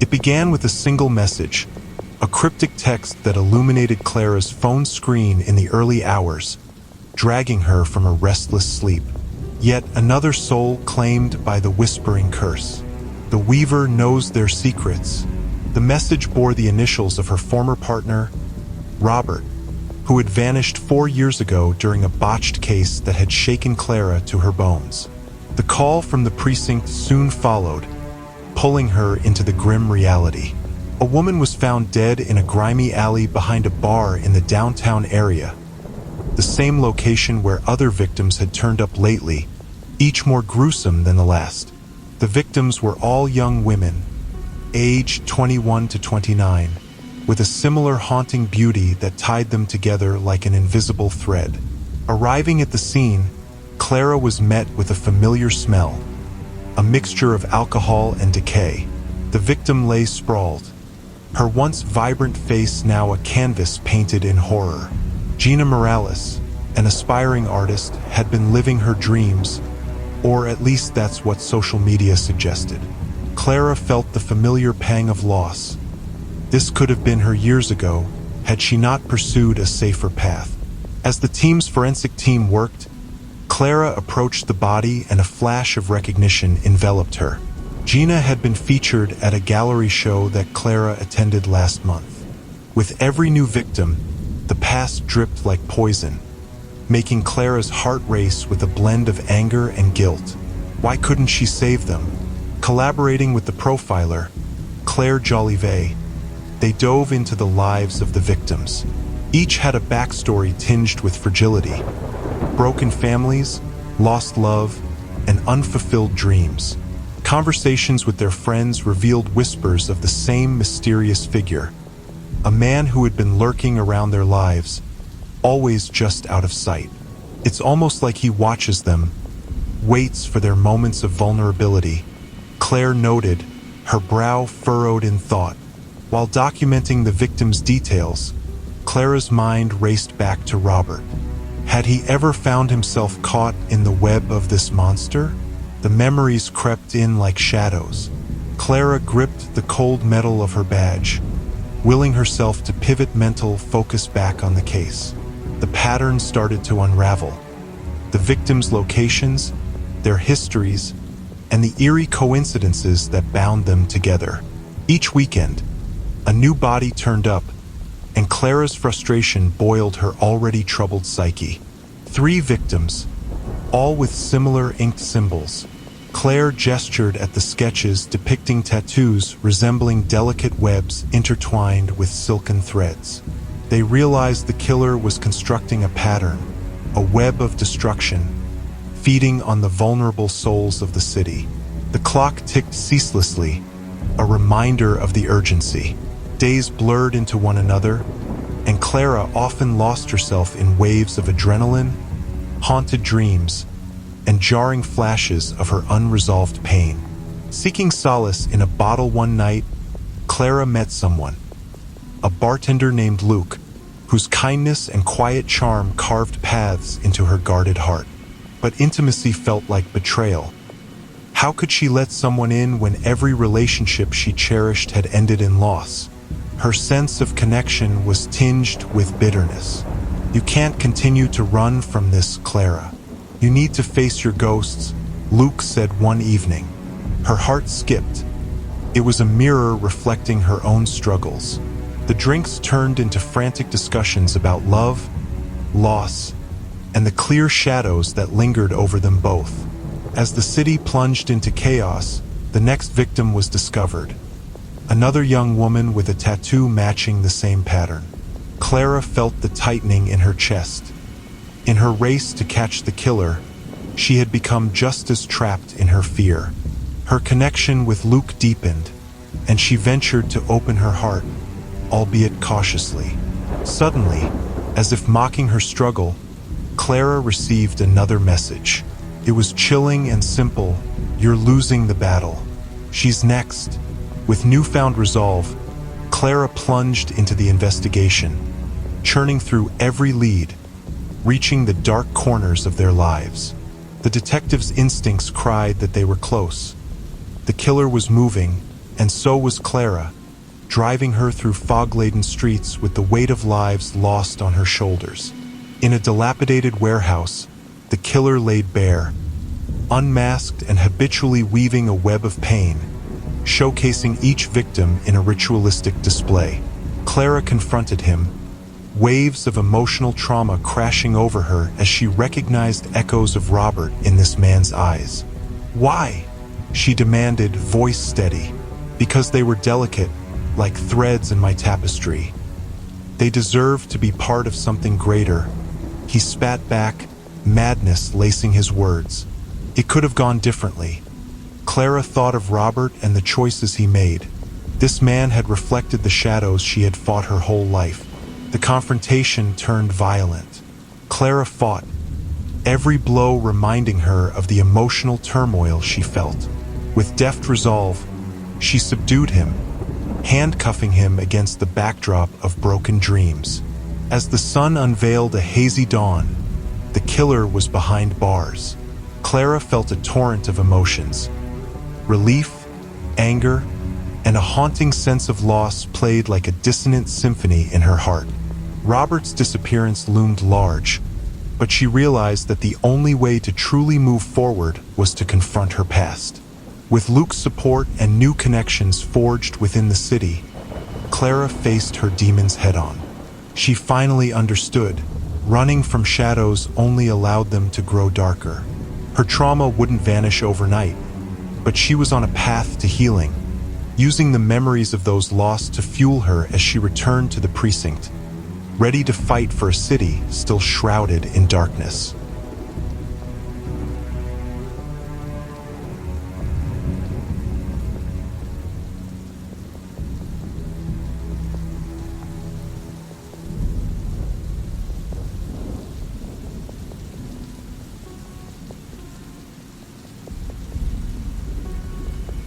It began with a single message, a cryptic text that illuminated Clara's phone screen in the early hours, dragging her from a restless sleep. Yet another soul claimed by the whispering curse. The Weaver knows their secrets. The message bore the initials of her former partner, Robert, who had vanished 4 years ago during a botched case that had shaken Clara to her bones. The call from the precinct soon followed, pulling her into the grim reality. A woman was found dead in a grimy alley behind a bar in the downtown area, the same location where other victims had turned up lately, each more gruesome than the last. The victims were all young women, aged 21 to 29, with a similar haunting beauty that tied them together like an invisible thread. Arriving at the scene, Clara was met with a familiar smell, a mixture of alcohol and decay. The victim lay sprawled, her once vibrant face now a canvas painted in horror. Gina Morales, an aspiring artist, had been living her dreams, or at least that's what social media suggested. Clara felt the familiar pang of loss. This could have been her years ago, had she not pursued a safer path. As the team's forensic team worked, Clara approached the body and a flash of recognition enveloped her. Gina had been featured at a gallery show that Clara attended last month. With every new victim, the past dripped like poison, making Clara's heart race with a blend of anger and guilt. Why couldn't she save them? Collaborating with the profiler, Claire Jolivet, they dove into the lives of the victims. Each had a backstory tinged with fragility, broken families, lost love, and unfulfilled dreams. Conversations with their friends revealed whispers of the same mysterious figure, a man who had been lurking around their lives, always just out of sight. It's almost like he watches them, waits for their moments of vulnerability. Claire noted, her brow furrowed in thought. While documenting the victim's details, Clara's mind raced back to Robert. Had he ever found himself caught in the web of this monster? The memories crept in like shadows. Clara gripped the cold metal of her badge, willing herself to pivot mental focus back on the case. The pattern started to unravel. The victims' locations, their histories, and the eerie coincidences that bound them together. Each weekend, a new body turned up, and Clara's frustration boiled her already troubled psyche. 3 victims, all with similar inked symbols. Claire gestured at the sketches depicting tattoos resembling delicate webs intertwined with silken threads. They realized the killer was constructing a pattern, a web of destruction, feeding on the vulnerable souls of the city. The clock ticked ceaselessly, a reminder of the urgency. Days blurred into one another, and Clara often lost herself in waves of adrenaline, haunted dreams, and jarring flashes of her unresolved pain. Seeking solace in a bottle one night, Clara met someone, a bartender named Luke, whose kindness and quiet charm carved paths into her guarded heart. But intimacy felt like betrayal. How could she let someone in when every relationship she cherished had ended in loss? Her sense of connection was tinged with bitterness. You can't continue to run from this, Clara. You need to face your ghosts, Luke said one evening. Her heart skipped. It was a mirror reflecting her own struggles. The drinks turned into frantic discussions about love, loss, and the clear shadows that lingered over them both. As the city plunged into chaos, the next victim was discovered. Another young woman with a tattoo matching the same pattern. Clara felt the tightening in her chest. In her race to catch the killer, she had become just as trapped in her fear. Her connection with Luke deepened, and she ventured to open her heart, albeit cautiously. Suddenly, as if mocking her struggle, Clara received another message. It was chilling and simple. You're losing the battle. She's next. With newfound resolve, Clara plunged into the investigation, churning through every lead, reaching the dark corners of their lives. The detective's instincts cried that they were close. The killer was moving, And so was Clara, driving her through fog-laden streets with the weight of lives lost on her shoulders. In a dilapidated warehouse, the killer laid bare, unmasked and habitually weaving a web of pain, showcasing each victim in a ritualistic display. Clara confronted him, waves of emotional trauma crashing over her as she recognized echoes of Robert in this man's eyes. "Why?" she demanded, voice steady. "Because they were delicate, like threads in my tapestry. They deserved to be part of something greater." He spat back, madness lacing his words. It could have gone differently. Clara thought of Robert and the choices he made. This man had reflected the shadows she had fought her whole life. The confrontation turned violent. Clara fought, every blow reminding her of the emotional turmoil she felt. With deft resolve, she subdued him, handcuffing him against the backdrop of broken dreams. As the sun unveiled a hazy dawn, the killer was behind bars. Clara felt a torrent of emotions. Relief, anger, and a haunting sense of loss played like a dissonant symphony in her heart. Robert's disappearance loomed large, but she realized that the only way to truly move forward was to confront her past. With Luke's support and new connections forged within the city, Clara faced her demons head-on. She finally understood. Running from shadows only allowed them to grow darker. Her trauma wouldn't vanish overnight, but she was on a path to healing, using the memories of those lost to fuel her as she returned to the precinct, ready to fight for a city still shrouded in darkness.